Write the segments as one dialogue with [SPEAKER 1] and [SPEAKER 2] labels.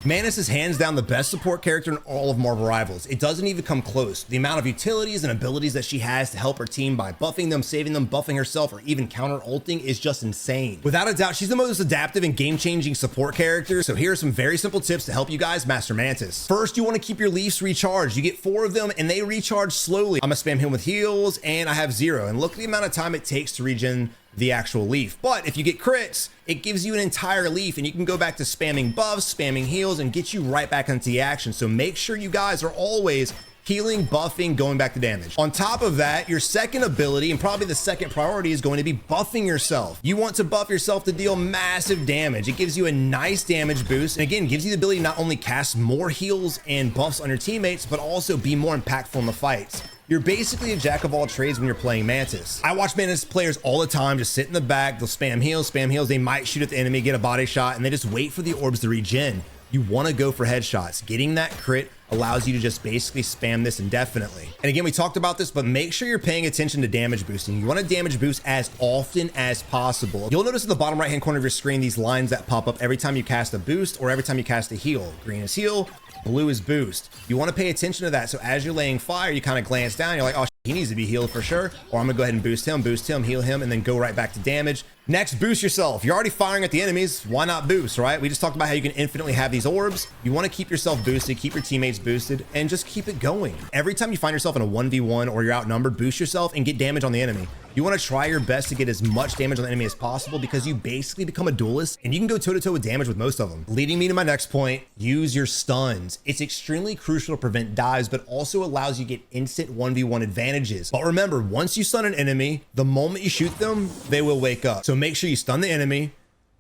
[SPEAKER 1] Mantis is hands down the best support character in all of Marvel Rivals. It doesn't even come close. The amount of utilities and abilities that she has to help her team by buffing them, saving them, buffing herself, or even counter ulting is just insane. Without a doubt, she's the most adaptive and game-changing support character. So here are some very simple tips to help you guys master Mantis. First, you want to keep your leaves recharged. You get 4 of them and they recharge slowly. I'm gonna spam him with heals and I have 0. And look at the amount of time it takes to regen the actual leaf. But if you get crits, it gives you an entire leaf and you can go back to spamming buffs, spamming heals, and get you right back into the action. So make sure you guys are always healing, buffing, going back to damage. On top of that, your second ability, and probably the second priority, is going to be buffing yourself. You want to buff yourself to deal massive damage. It gives you a nice damage boost. And again, gives you the ability to not only cast more heals and buffs on your teammates, but also be more impactful in the fights. You're basically a jack of all trades when you're playing Mantis. I watch Mantis players all the time just sit in the back. They'll spam heals. They might shoot at the enemy, get a body shot, and they just wait for the orbs to regen. You want to go for headshots. Getting that crit allows you to just basically spam this indefinitely. And again, we talked about this, but make sure you're paying attention to damage boosting. You want to damage boost as often as possible. You'll notice at the bottom right-hand corner of your screen, these lines that pop up every time you cast a boost or every time you cast a heal. Green is heal, blue is boost. You want to pay attention to that. So as you're laying fire, you kind of glance down. You're like, oh, he needs to be healed for sure. Or I'm gonna go ahead and boost him, heal him, and then go right back to damage. Next, boost yourself. You're already firing at the enemies. Why not boost, right? We just talked about how you can infinitely have these orbs. You want to keep yourself boosted, keep your teammates boosted, and just keep it going. Every time you find yourself in a 1v1 or you're outnumbered, boost yourself and get damage on the enemy. You want to try your best to get as much damage on the enemy as possible because you basically become a duelist and you can go toe-to-toe with damage with most of them. Leading me to my next point, use your stuns. It's extremely crucial to prevent dives, but also allows you to get instant 1v1 advantages. But remember, once you stun an enemy, the moment you shoot them, they will wake up. So make sure you stun the enemy,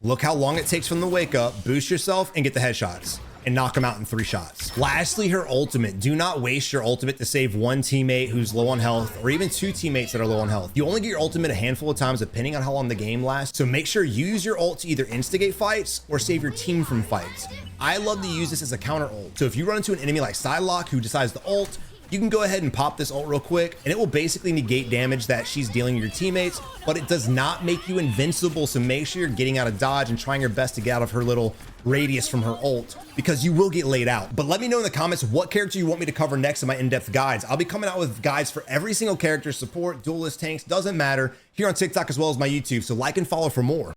[SPEAKER 1] look how long it takes from the wake up, boost yourself, and get the headshots and knock them out in 3 shots. Lastly, her ultimate. Do not waste your ultimate to save one teammate who's low on health or even 2 teammates that are low on health. You only get your ultimate a handful of times depending on how long the game lasts. So make sure you use your ult to either instigate fights or save your team from fights. I love to use this as a counter ult. So if you run into an enemy like Psylocke who decides to ult, you can go ahead and pop this ult real quick and it will basically negate damage that she's dealing your teammates, but it does not make you invincible. So make sure you're getting out of dodge and trying your best to get out of her little radius from her ult because you will get laid out. But let me know in the comments what character you want me to cover next in my in-depth guides. I'll be coming out with guides for every single character, support, duelist, tanks, doesn't matter, here on TikTok as well as my YouTube. So like and follow for more.